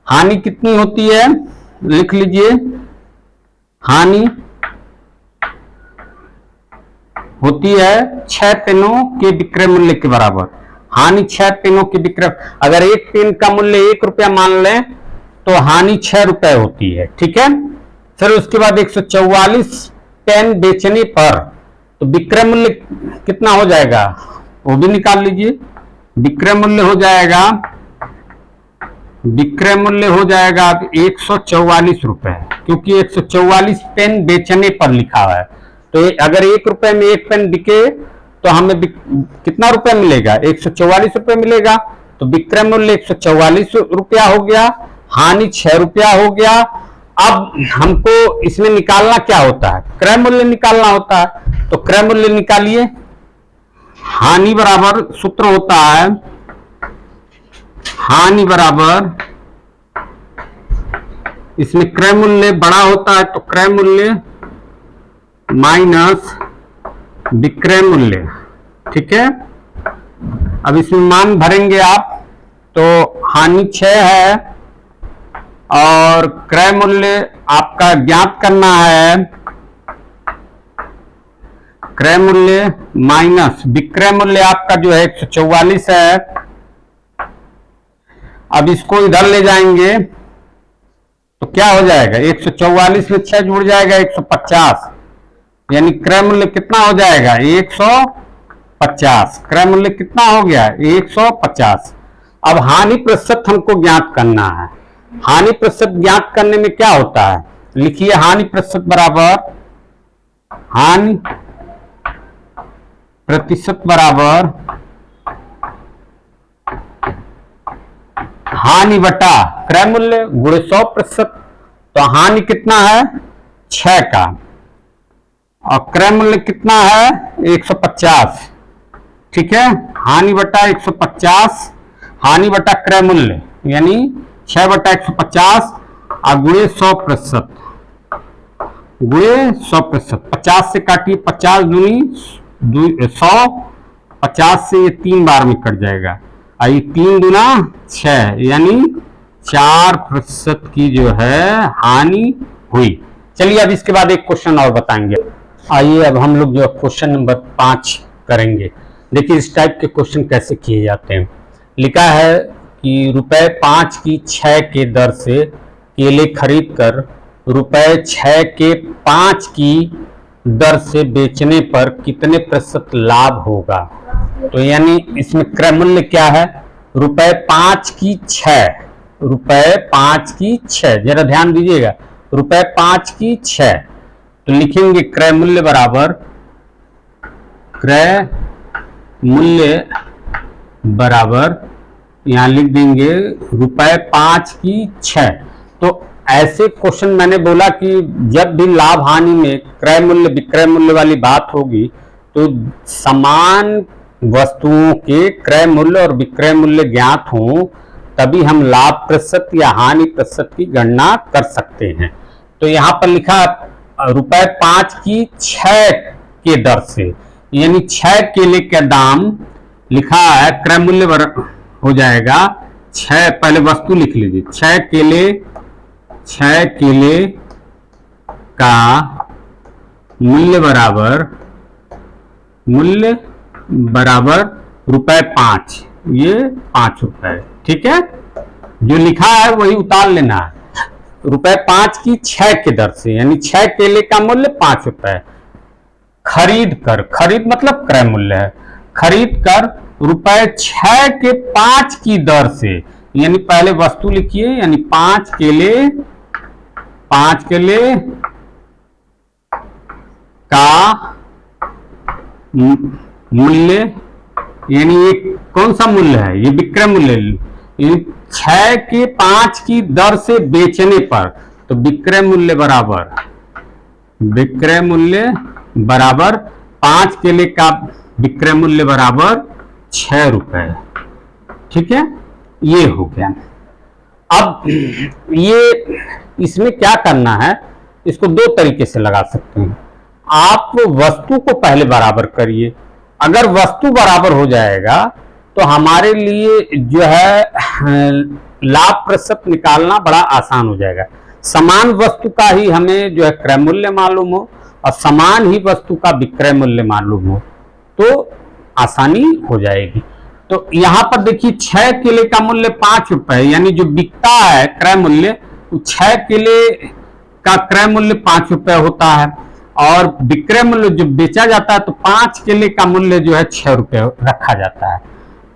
हानि कितनी होती है, लिख लीजिए, हानि होती है 6 पेनों के विक्रय मूल्य के बराबर। हानि 6 पेनों के विक्रय, अगर एक पेन का मूल्य 1 रुपया मान लें तो हानि 6 रुपए होती है, ठीक है। फिर उसके बाद 144 पेन बेचने पर तो विक्रय मूल्य कितना हो जाएगा, वो भी निकाल लीजिए। विक्रय मूल्य हो जाएगा, विक्रय मूल्य हो जाएगा 144 रुपए, क्योंकि 144 पेन बेचने पर लिखा हुआ है। तो अगर 1 रुपए में 1 पेन बिके तो हमें कितना रुपए मिलेगा, 144 रुपए मिलेगा। तो विक्रय मूल्य 144 रुपया हो गया, हानि 6 रुपया हो गया। अब हमको इसमें निकालना क्या होता है, क्रय मूल्य निकालना होता है। तो क्रय मूल्य निकालिए, हानि बराबर सूत्र होता है, हानि बराबर, इसमें क्रय मूल्य बड़ा होता है तो क्रय मूल्य माइनस विक्रय मूल्य, ठीक है। अब इसमें मान भरेंगे आप, तो हानि 6 है और क्रय मूल्य आपका ज्ञात करना है, क्रय मूल्य माइनस विक्रय मूल्य आपका जो है 144 है। अब इसको इधर ले जाएंगे तो क्या हो जाएगा, 144 में 6 जुड़ जाएगा 150, यानी क्रय मूल्य कितना हो जाएगा 150। क्रय मूल्य कितना हो गया 150। अब हानि प्रतिशत हमको ज्ञात करना है। हानि प्रतिशत ज्ञात करने में क्या होता है, लिखिए, हानि प्रतिशत बराबर, हानि प्रतिशत बराबर हानि बटा क्रय मूल्य गुणे 100%। तो हानि कितना है 6 का और क्रय मूल्य कितना है 150, ठीक है। हानि बटा 150, हानि बटा क्रय मूल्य यानी 6 बटा 150 और गुणे 100%, गुणे 100%। 50 से काटिए, 50 दूनी 100, 50 से ये 3 बार में कट जाएगा और ये 3 दूना 6, यानी 4% की जो है हानि हुई। चलिए अब इसके बाद एक क्वेश्चन और बताएंगे। आइए अब हम लोग जो क्वेश्चन नंबर 5 करेंगे। देखिए इस टाइप के क्वेश्चन कैसे किए जाते हैं। लिखा है कि ₹5 की 6 के दर से केले खरीद कर ₹6 के 5 की दर से बेचने पर कितने प्रतिशत लाभ होगा। तो यानी इसमें क्रय मूल्य क्या है, ₹5 की 6, ₹5 की 6, जरा ध्यान दीजिएगा, ₹5 की 6। तो लिखेंगे क्रय मूल्य बराबर, क्रय मूल्य बराबर यहां लिख देंगे ₹5 की 6। तो ऐसे क्वेश्चन मैंने बोला कि जब भी लाभ हानि में क्रय मूल्य विक्रय मूल्य वाली बात होगी तो समान वस्तुओं के क्रय मूल्य और विक्रय मूल्य ज्ञात हों तभी हम लाभ प्रतिशत या हानि प्रतिशत की गणना कर सकते हैं। तो यहाँ पर लिखा ₹5 की 6 के दर से, यानी 6 केले का दाम लिखा है, क्रय मूल्य हो जाएगा 6, पहले वस्तु लिख लीजिए, 6 केले 6 केले का मूल्य बराबर ₹5, ये 5 रुपए। ठीक है, जो लिखा है वही उतार लेना है। ₹5 की 6 के दर से, यानी 6 केले का मूल्य 5 रुपए। खरीद मतलब क्रय मूल्य है, खरीद कर ₹6 के 5 की दर से, यानी पहले वस्तु लिखिए, यानी 5 केले का मूल्य, यानी ये कौन सा मूल्य है, ये विक्रय मूल्य। 6 के 5 की दर से बेचने पर, तो विक्रय मूल्य बराबर 5 केले का विक्रय मूल्य बराबर 6 रुपए। ठीक है, ये हो गया। अब ये इसमें क्या करना है, इसको 2 तरीके से लगा सकते हैं। आप वस्तु को पहले बराबर करिए, अगर वस्तु बराबर हो जाएगा तो हमारे लिए जो है लाभ प्रतिशत निकालना बड़ा आसान हो जाएगा। समान वस्तु का ही हमें जो है क्रय मूल्य मालूम हो और समान ही वस्तु का विक्रय मूल्य मालूम हो तो आसानी हो जाएगी। तो यहाँ पर देखिए 6 केले का मूल्य 5 रुपए, यानी जो बिकता है क्रय मूल्य, 6 केले का क्रय मूल्य 5 रुपए होता है और विक्रय मूल्य जो बेचा जाता है तो 5 केले का मूल्य जो है 6 रुपए रखा जाता है।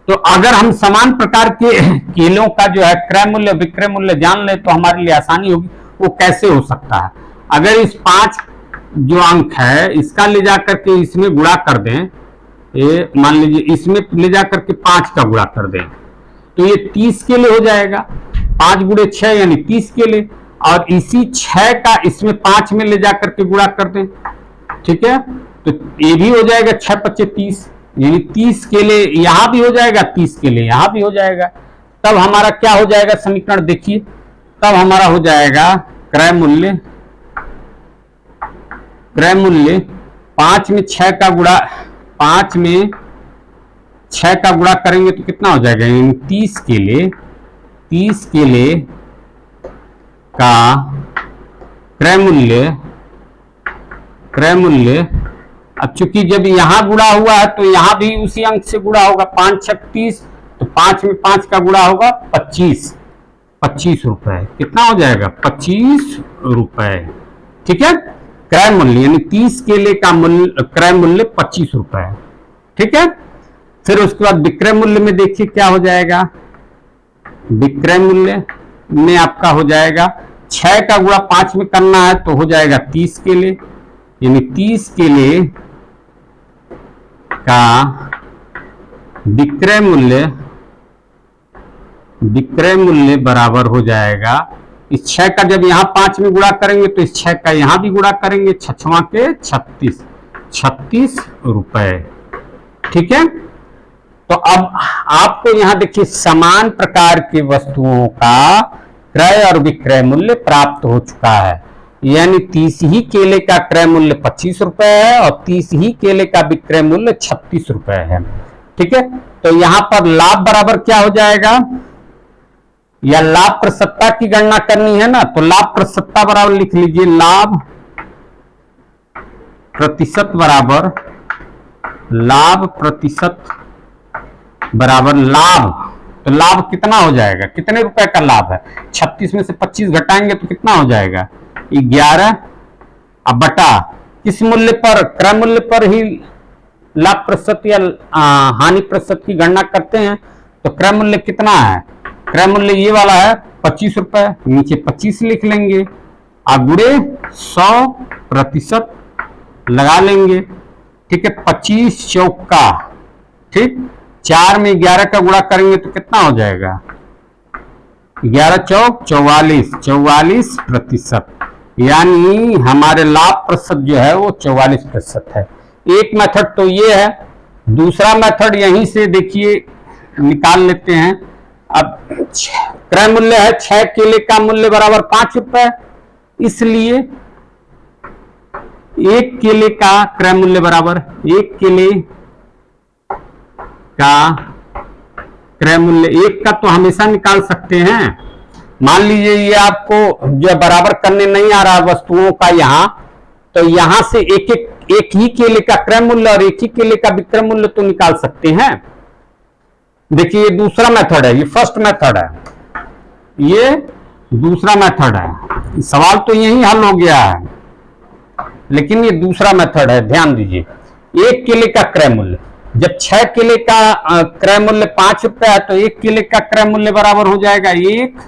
तो अगर हम समान प्रकार के केलों का जो है क्रय मूल्य विक्रय मूल्य जान ले तो हमारे लिए आसानी होगी। वो कैसे हो सकता है, अगर इस 5 जो अंक है इसका ले जाकर के इसमें गुणा कर दें, ये मान लीजिए इसमें ले जाकर के 5 का गुणा कर दें तो ये 30 केले हो जाएगा। 5 गुणे 6 यानी 30 केले, और इसी 6 का इसमें 5 में ले जाकर के गुणा कर दें। ठीक है, तो ये भी हो जाएगा 6 × 5 = 30, यानी 30 केले यहां भी हो जाएगा, 30 केले यहां भी हो जाएगा। तब हमारा क्या हो जाएगा समीकरण देखिए, तब हमारा हो जाएगा क्रय मूल्य 5 में 6 का गुणा, 5 में 6 का गुणा करेंगे तो कितना हो जाएगा, 30 केले का क्रय मूल्य। अब चूंकि जब यहां गुणा हुआ है तो यहां भी उसी अंक से गुणा होगा, 5 × 6 = 30, तो 5 में 5 का गुणा होगा 25 रुपए। कितना हो जाएगा, 25 रुपए। ठीक है, क्रय मूल्य यानी 30 केले का क्रय मूल्य 25 रुपए। ठीक है, फिर उसके बाद विक्रय मूल्य में देखिए क्या हो जाएगा, विक्रय मूल्य में आपका हो जाएगा 6 का गुणा 5 में करना है तो हो जाएगा 30 केले, यानी 30 केले का विक्रय मूल्य बराबर हो जाएगा, इस 6 का जब यहां 5 में गुणा करेंगे तो इस 6 का यहां भी गुणा करेंगे, 6 के 36 रुपए। ठीक है, तो अब आपको यहां देखिए समान प्रकार की वस्तुओं का क्रय और विक्रय मूल्य प्राप्त हो चुका है, यानी 30 ही केले का क्रय मूल्य 25 रुपए है और 30 ही केले का विक्रय मूल्य 36 रुपए है। ठीक है, तो यहां पर लाभ बराबर क्या हो जाएगा, या लाभ प्रतिशतता की गणना करनी है ना, तो लाभ प्रतिशतता बराबर लिख लीजिए, लाभ प्रतिशत बराबर लाभ, तो लाभ कितना हो जाएगा, कितने रुपए का लाभ है, 36 में से 25 घटाएंगे तो कितना हो जाएगा 11, अब बटा किस मूल्य पर, क्रय मूल्य पर ही लाभ प्रतिशत या हानि प्रतिशत की गणना करते हैं। तो क्रय मूल्य कितना है, क्रय मूल्य ये वाला है 25 रुपए, नीचे 25 लिख लेंगे, गुणे 100% लगा लेंगे। ठीक है, 25 चौका, ठीक, 4 में 11 का गुणा करेंगे तो कितना हो जाएगा, 11 चौक 44%, यानी हमारे लाभ प्रतिशत जो है वो 44% है। एक मेथड तो ये है, दूसरा मेथड यहीं से देखिए निकाल लेते हैं। अब क्रय मूल्य है 6 केले का मूल्य बराबर 5 रुपए, इसलिए 1 केले का क्रय मूल्य बराबर 1 केले का क्रय मूल्य, 1 का तो हमेशा निकाल सकते हैं, मान लीजिए ये आपको जो बराबर करने नहीं आ रहा वस्तुओं का यहां, तो यहां से एक ही केले का क्रय मूल्य और एक ही केले का विक्रय मूल्य तो निकाल सकते हैं। देखिए ये दूसरा मेथड है, ये फर्स्ट मेथड है, ये दूसरा मेथड है। सवाल तो यही हल हो गया है, लेकिन ये दूसरा मेथड है। ध्यान दीजिए, एक केले का क्रय मूल्य, जब 6 केले का क्रय मूल्य 5 रुपया है तो एक केले का क्रय मूल्य बराबर हो जाएगा 1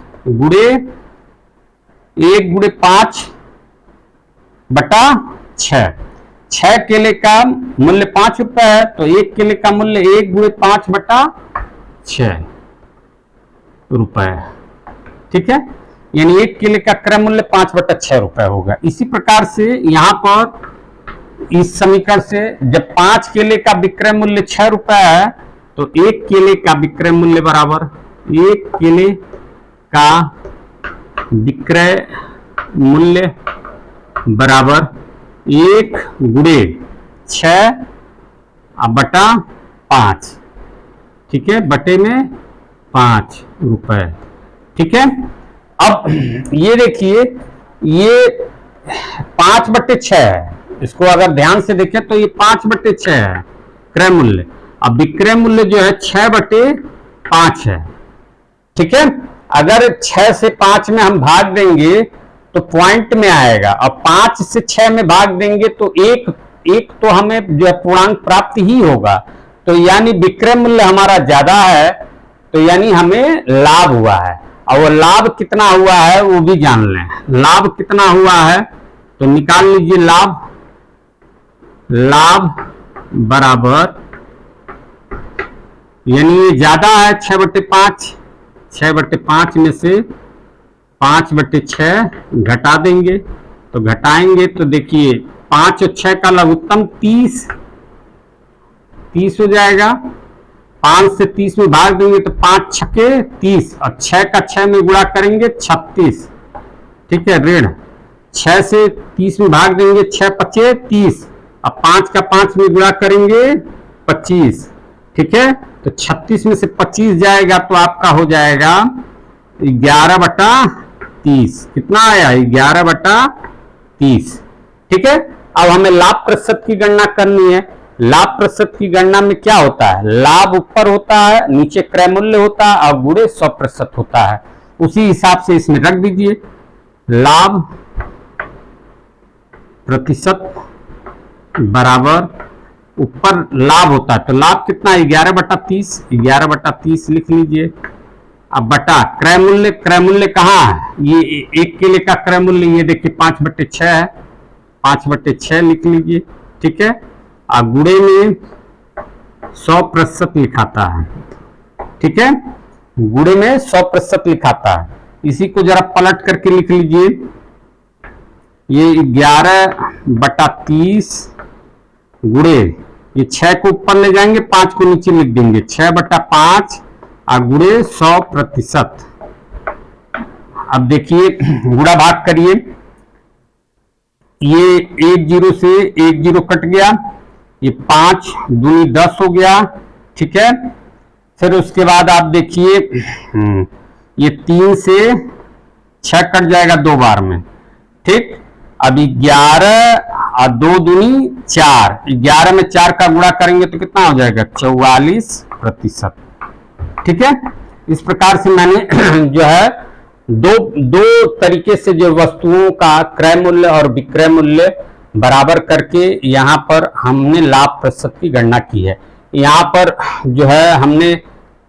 गुणे 5 बटा 6। 6 केले का मूल्य 5 रुपया है तो एक केले का मूल्य 1 गुणे 5 बटा 6 रुपए। ठीक है, यानी एक केले का क्रय मूल्य 5 बटा 6 रुपए होगा। इसी प्रकार से यहां पर इस समीकरण से जब 5 केले का विक्रय मूल्य 6 रुपए है तो एक केले का विक्रय मूल्य बराबर, एक केले का विक्रय मूल्य बराबर 1 गुणे 6 बटा 5। ठीक है, बटे में 5 रुपए। ठीक है, अब ये देखिए ये 5 बटे 6 है, इसको अगर ध्यान से देखें तो ये 5 बटे 6 है क्रय मूल्य। अब विक्रय मूल्य जो है 6 बटे 5 है। ठीक है, अगर 6 से 5 में हम भाग देंगे तो पॉइंट में आएगा, और 5 से 6 में भाग देंगे तो एक तो हमें जो है पूर्णांक प्राप्त ही होगा। तो यानी विक्रय मूल्य हमारा ज्यादा है, तो यानी हमें लाभ हुआ है। और वो लाभ कितना हुआ है वो भी जान लें। लाभ कितना हुआ है तो निकाल लीजिए। लाभ बराबर, यानी ये ज्यादा है 6 बटे 5। 6 बटे 5 में से 5 बटे 6 घटा देंगे, तो घटाएंगे तो देखिए 5 और 6 का लघुत्तम 30 हो जाएगा। 5 से 30 में भाग देंगे तो 5 छके 30, और 6 का 6 में गुणा करेंगे 36। ठीक है, ऋण 6 से 30 में भाग देंगे 6 पचे 30, अब 5 का 5 में गुणा करेंगे 25। ठीक है, तो 36 में से 25 जाएगा तो आपका हो जाएगा 11 बटा 30। कितना आया? 11 बटा 30। ठीक है, अब हमें लाभ प्रतिशत की गणना करनी है। लाभ प्रतिशत की गणना में क्या होता है? लाभ ऊपर होता है, नीचे क्रय मूल्य होता है और गुणे 100% होता है। उसी हिसाब से इसमें रख दीजिए। लाभ प्रतिशत बराबर, ऊपर लाभ होता है तो लाभ कितना है? 11 बटा 30। 11 बटा 30 लिख लीजिए। अब बटा क्रय मूल्य, क्रय मूल्य कहाँ है? ये एक केले का क्रय मूल्य ये देखिए 5 बटे 6 है, 5 बटे 6 लिख लीजिए। ठीक है, और गुणे में 100% लिखाता है। ठीक है, गुणे में 100% लिखाता है। इसी को जरा पलट करके लिख लीजिए। ये 11 बटा 30 गुणे, ये 6 को ऊपर ले जाएंगे, 5 को नीचे लिख देंगे, 6 बटा 5 और गुणे 100%। अब देखिए गुणा भाग करिए, ये 1 0 से 1 0 कट गया, ये 5 दूनी 10 हो गया। ठीक है, फिर उसके बाद आप देखिए ये 3 से 6 कट जाएगा 2 बार में। ठीक, अभी 11 और 2 दूनी 4, 11 में 4 का गुणा करेंगे तो कितना हो जाएगा? 44%। ठीक है, इस प्रकार से मैंने जो है दो तरीके से जो वस्तुओं का क्रय मूल्य और विक्रय मूल्य बराबर करके यहाँ पर हमने लाभ प्रतिशत की गणना की है। यहाँ पर जो है हमने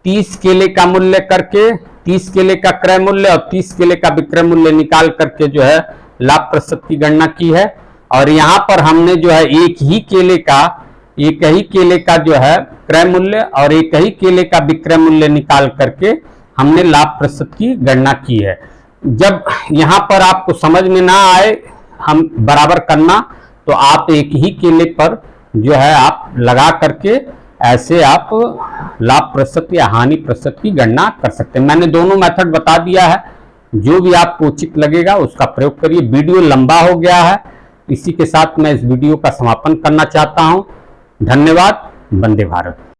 30 केले का मूल्य करके, 30 केले का क्रय मूल्य और 30 केले का विक्रय मूल्य निकाल करके जो है लाभ प्रतिशत की गणना की है। और यहाँ पर हमने जो है एक ही केले का जो है क्रय मूल्य और एक ही केले का विक्रय मूल्य निकाल करके हमने लाभ प्रतिशत की गणना की है। जब यहाँ पर आपको समझ में ना आए हम बराबर करना, तो आप एक ही केले पर जो है आप लगा करके ऐसे आप लाभ प्रतिशत या हानि प्रतिशत की गणना कर सकते हैं। मैंने दोनों मेथड बता दिया है, जो भी आपको उचित लगेगा उसका प्रयोग करिए। वीडियो लंबा हो गया है, इसी के साथ मैं इस वीडियो का समापन करना चाहता हूं। धन्यवाद। वंदे भारत।